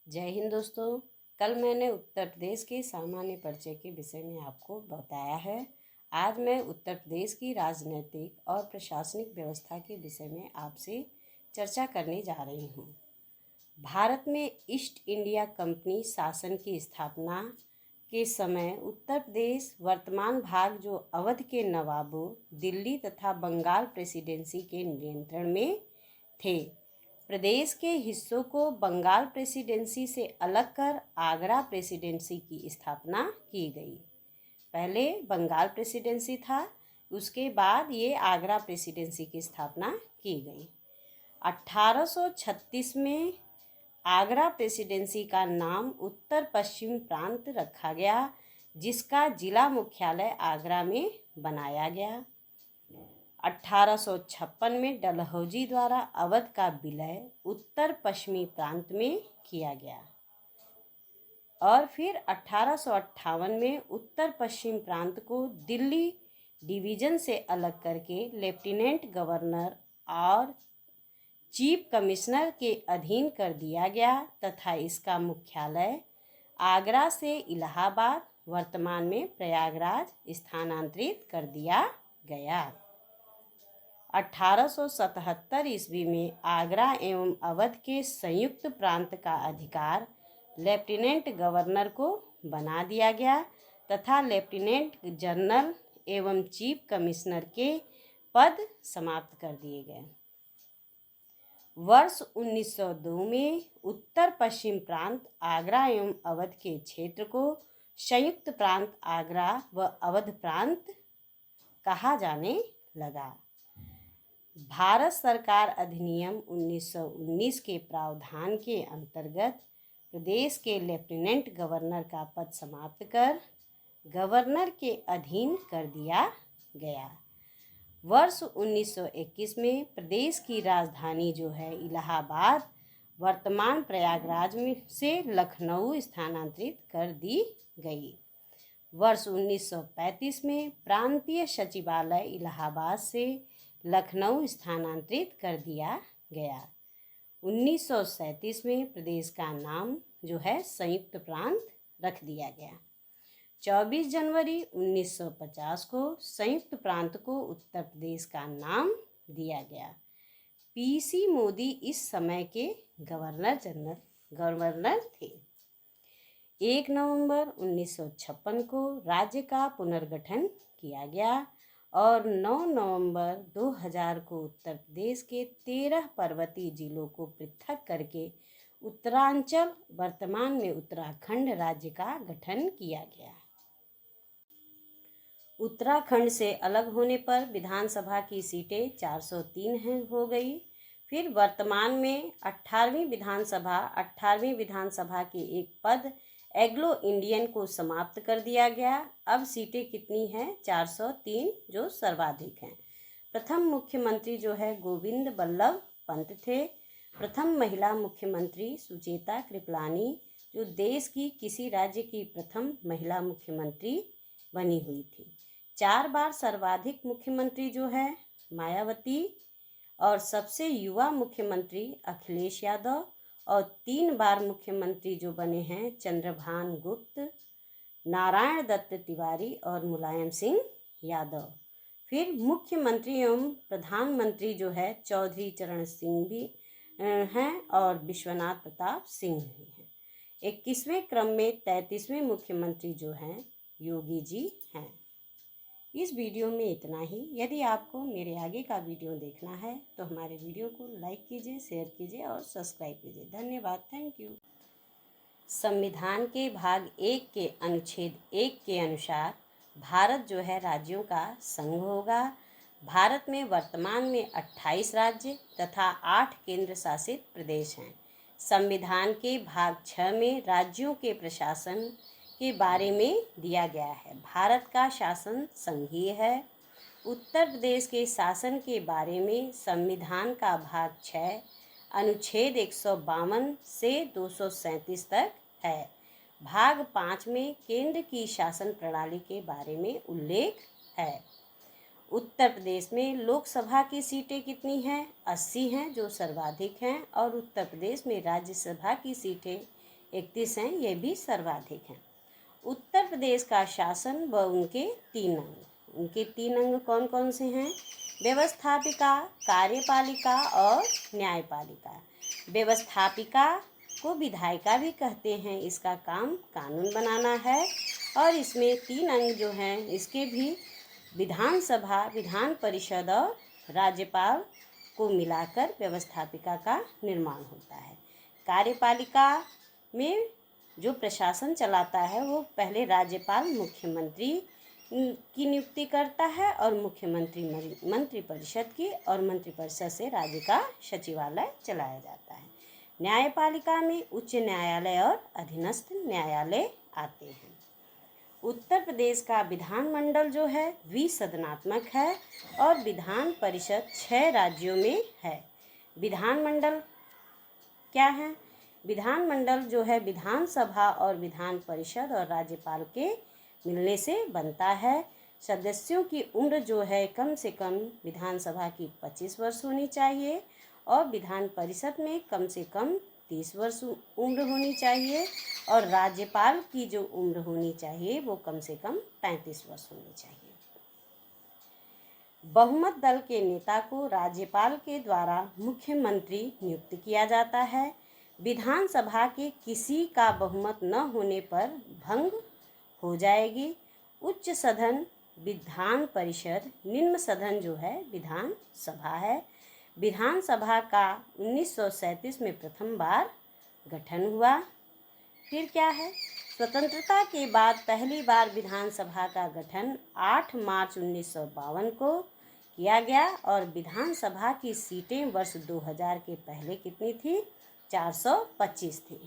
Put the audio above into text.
जय हिंद दोस्तों। कल मैंने उत्तर प्रदेश के सामान्य परिचय के विषय में आपको बताया है। आज मैं उत्तर प्रदेश की राजनीतिक और प्रशासनिक व्यवस्था के विषय में आपसे चर्चा करने जा रही हूँ। भारत में ईस्ट इंडिया कंपनी शासन की स्थापना के समय उत्तर प्रदेश वर्तमान भाग जो अवध के नवाबों, दिल्ली तथा बंगाल प्रेसिडेंसी के नियंत्रण में थे। प्रदेश के हिस्सों को बंगाल प्रेसिडेंसी से अलग कर आगरा प्रेसिडेंसी की स्थापना की गई। पहले बंगाल प्रेसिडेंसी था, उसके बाद ये आगरा प्रेसिडेंसी की स्थापना की गई। 1836 में आगरा प्रेसिडेंसी का नाम उत्तर पश्चिम प्रांत रखा गया, जिसका जिला मुख्यालय आगरा में बनाया गया। 1856 में डलहौजी द्वारा अवध का विलय उत्तर पश्चिमी प्रांत में किया गया और फिर 1858 में उत्तर पश्चिम प्रांत को दिल्ली डिवीजन से अलग करके लेफ्टिनेंट गवर्नर और चीफ कमिश्नर के अधीन कर दिया गया तथा इसका मुख्यालय आगरा से इलाहाबाद, वर्तमान में प्रयागराज, स्थानांतरित कर दिया गया। 1877 ईस्वी में आगरा एवं अवध के संयुक्त प्रांत का अधिकार लेफ्टिनेंट गवर्नर को बना दिया गया तथा लेफ्टिनेंट जनरल एवं चीफ कमिश्नर के पद समाप्त कर दिए गए। वर्ष 1902 में उत्तर पश्चिम प्रांत आगरा एवं अवध के क्षेत्र को संयुक्त प्रांत आगरा व अवध प्रांत कहा जाने लगा। भारत सरकार अधिनियम 1919 के प्रावधान के अंतर्गत प्रदेश के लेफ्टिनेंट गवर्नर का पद समाप्त कर गवर्नर के अधीन कर दिया गया। वर्ष 1921 में प्रदेश की राजधानी जो है इलाहाबाद, वर्तमान प्रयागराज में से लखनऊ स्थानांतरित कर दी गई। वर्ष 1935 में प्रांतीय सचिवालय इलाहाबाद से लखनऊ स्थानांतरित कर दिया गया। 1937 में प्रदेश का नाम जो है संयुक्त प्रांत रख दिया गया। 24 जनवरी 1950 को संयुक्त प्रांत को उत्तर प्रदेश का नाम दिया गया। पीसी मोदी इस समय के गवर्नर थे। 1 नवंबर 1956 को राज्य का पुनर्गठन किया गया और 9 नवंबर 2000 को उत्तर प्रदेश के 13 पर्वतीय जिलों को पृथक करके उत्तरांचल, वर्तमान में उत्तराखंड राज्य का गठन किया गया। उत्तराखंड से अलग होने पर विधानसभा की सीटें 403 हो गई। फिर वर्तमान में 18वीं विधानसभा के एक पद एग्लो इंडियन को समाप्त कर दिया गया। अब सीटें कितनी हैं? 403, जो सर्वाधिक हैं। प्रथम मुख्यमंत्री जो है गोविंद बल्लभ पंत थे। प्रथम महिला मुख्यमंत्री सुचेता कृपलानी, जो देश की किसी राज्य की प्रथम महिला मुख्यमंत्री बनी हुई थी। 4 बार सर्वाधिक मुख्यमंत्री जो है मायावती और सबसे युवा मुख्यमंत्री अखिलेश यादव और 3 बार मुख्यमंत्री जो बने हैं चंद्रभान गुप्त, नारायण दत्त तिवारी और मुलायम सिंह यादव। फिर मुख्यमंत्री एवं प्रधानमंत्री जो है चौधरी चरण सिंह भी हैं और विश्वनाथ प्रताप सिंह भी हैं। 21वें क्रम में 33वें मुख्यमंत्री जो हैं योगी जी हैं। इस वीडियो में इतना ही। यदि आपको मेरे आगे का वीडियो देखना है तो हमारे वीडियो को लाइक कीजिए, शेयर कीजिए और सब्सक्राइब कीजिए। धन्यवाद। Thank you. संविधान के भाग 1 के अनुच्छेद 1 के अनुसार भारत जो है राज्यों का संघ होगा। भारत में वर्तमान में 28 राज्य तथा 8 केंद्र शासित प्रदेश हैं। संविधान के भाग 6 में राज्यों के प्रशासन के बारे में दिया गया है। भारत का शासन संघीय है। उत्तर प्रदेश के शासन के बारे में संविधान का भाग 6 अनुच्छेद 152 से 237 तक है। भाग 5 में केंद्र की शासन प्रणाली के बारे में उल्लेख है। उत्तर प्रदेश में लोकसभा की सीटें कितनी हैं? 80 हैं, जो सर्वाधिक हैं। और उत्तर प्रदेश में राज्यसभा की सीटें 31 हैं, ये भी सर्वाधिक हैं। उत्तर प्रदेश का शासन व उनके 3 अंग, उनके 3 अंग कौन कौन से हैं? व्यवस्थापिका, कार्यपालिका और न्यायपालिका। व्यवस्थापिका को विधायिका भी कहते हैं, इसका काम कानून बनाना है और इसमें 3 अंग जो हैं इसके भी विधानसभा, विधान परिषद और राज्यपाल को मिलाकर व्यवस्थापिका का निर्माण होता है। कार्यपालिका में जो प्रशासन चलाता है वो पहले राज्यपाल मुख्यमंत्री की नियुक्ति करता है और मुख्यमंत्री मंत्रिपरिषद की, और मंत्रिपरिषद से राज्य का सचिवालय चलाया जाता है। न्यायपालिका में उच्च न्यायालय और अधीनस्थ न्यायालय आते हैं। उत्तर प्रदेश का विधानमंडल जो है द्विसदनात्मक है और विधान परिषद 6 राज्यों में है। विधानमंडल क्या है? विधानमंडल जो है विधानसभा और विधान परिषद और राज्यपाल के मिलने से बनता है। सदस्यों की उम्र जो है कम से कम विधानसभा की 25 वर्ष होनी चाहिए और विधान परिषद में कम से कम 30 वर्ष उम्र होनी चाहिए और राज्यपाल की जो उम्र होनी चाहिए वो कम से कम 35 वर्ष होनी चाहिए। बहुमत दल के नेता को राज्यपाल के द्वारा मुख्यमंत्री नियुक्त किया जाता है। विधानसभा के किसी का बहुमत न होने पर भंग हो जाएगी। उच्च सदन विधान परिषद, निम्न सदन जो है विधानसभा है। विधानसभा का 1937 में प्रथम बार गठन हुआ। फिर क्या है? स्वतंत्रता के बाद पहली बार विधानसभा का गठन 8 मार्च 1952 को किया गया और विधानसभा की सीटें वर्ष 2000 के पहले कितनी थी? 425 थी।